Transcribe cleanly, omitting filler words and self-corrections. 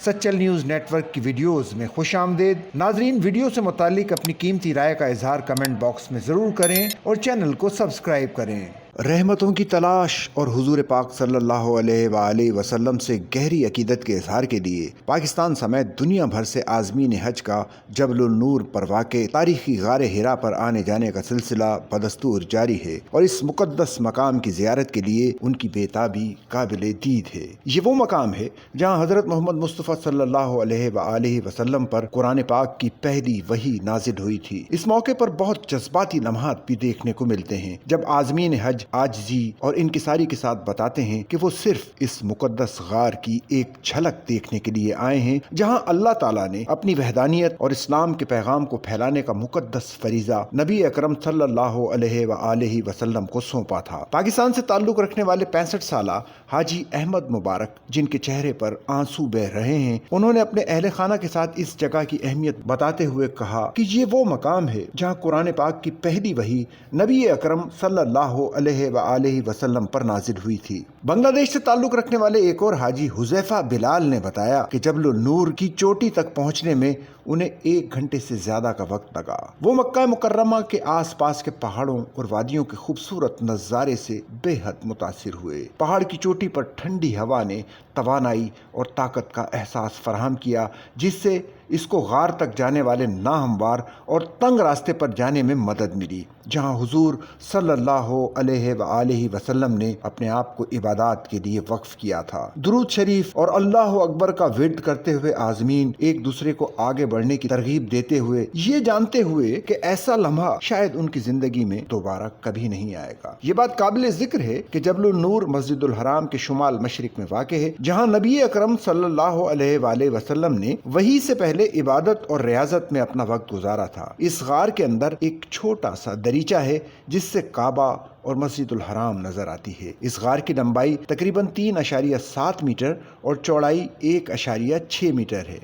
Sachal news net work کی videos میں خوش آمدید۔ ناظرین، ویڈیو سے متعلق اپنی قیمتی رائے کا اظہار کمنٹ باکس میں ضرور کریں اور چینل کو سبسکرائب کریں۔ رحمتوں کی تلاش اور حضور پاک صلی اللہ علیہ وآلہ وسلم سے گہری عقیدت کے اظہار کے لیے پاکستان سمیت دنیا بھر سے عازمین حج کا جبل النور پر واقع تاریخی غار حرا پر آنے جانے کا سلسلہ بدستور جاری ہے اور اس مقدس مقام کی زیارت کے لیے ان کی بےتابی قابل دید ہے۔ یہ وہ مقام ہے جہاں حضرت محمد مصطفیٰ صلی اللہ علیہ وآلہ وسلم پر قرآن پاک کی پہلی وحی نازل ہوئی تھی۔ اس موقع پر بہت جذباتی لمحات بھی دیکھنے کو ملتے ہیں جب عازمین حج عاجزی اور انکساری کے ساتھ بتاتے ہیں کہ وہ صرف اس مقدس غار کی ایک جھلک دیکھنے کے لیے آئے ہیں جہاں اللہ تعالیٰ نے اپنی وحدانیت اور اسلام کے پیغام کو پھیلانے کا مقدس فریضہ نبی اکرم صلی اللہ علیہ وآلہ وسلم کو سونپا تھا۔ پاکستان سے تعلق رکھنے والے 65 سالہ حاجی احمد مبارک، جن کے چہرے پر آنسو بہہ رہے ہیں، انہوں نے اپنے اہل خانہ کے ساتھ اس جگہ کی اہمیت بتاتے ہوئے کہا کہ یہ وہ مقام ہے جہاں قرآن پاک کی پہلی وحی نبی اکرم صلی اللہ علیہ وآلہ وسلم پر نازل ہوئی تھی۔ بنگلہ دیش سے تعلق رکھنے والے ایک اور حاجی حذیفہ بلال نے بتایا کہ جبل النور کی چوٹی تک پہنچنے میں انہیں 1 گھنٹے سے زیادہ کا وقت لگا۔ وہ مکہ مکرمہ کے آس پاس کے پہاڑوں اور وادیوں کے خوبصورت نظارے سے بے حد متاثر ہوئے۔ پہاڑ کی چوٹی پر ٹھنڈی ہوا نے توانائی اور طاقت کا احساس فراہم کیا، جس سے اس کو غار تک جانے والے ناہموار اور تنگ راستے پر جانے میں مدد ملی، جہاں حضور صلی اللہ علیہ وآلہ وسلم نے اپنے آپ کو عبادات کے لیے وقف کیا تھا۔ درود شریف اور اللہ اکبر کا ورد کرتے ہوئے عازمین ایک دوسرے کو آگے بڑھنے کی ترغیب دیتے ہوئے، یہ جانتے ہوئے کہ ایسا لمحہ شاید ان کی زندگی میں دوبارہ کبھی نہیں آئے گا۔ یہ بات قابل ذکر ہے کہ جبل النور مسجد الحرام کے شمال مشرق میں واقع ہے، جہاں نبی اکرم صلی اللہ علیہ وآلہ وسلم نے وحی سے پہلے عبادت اور ریاضت میں اپنا وقت گزارا تھا۔ اس غار کے اندر ایک چھوٹا سا دریچہ ہے جس سے کعبہ اور مسجد الحرام نظر آتی ہے۔ اس غار کی لمبائی تقریباً 3.7 میٹر اور چوڑائی 1.6 میٹر ہے۔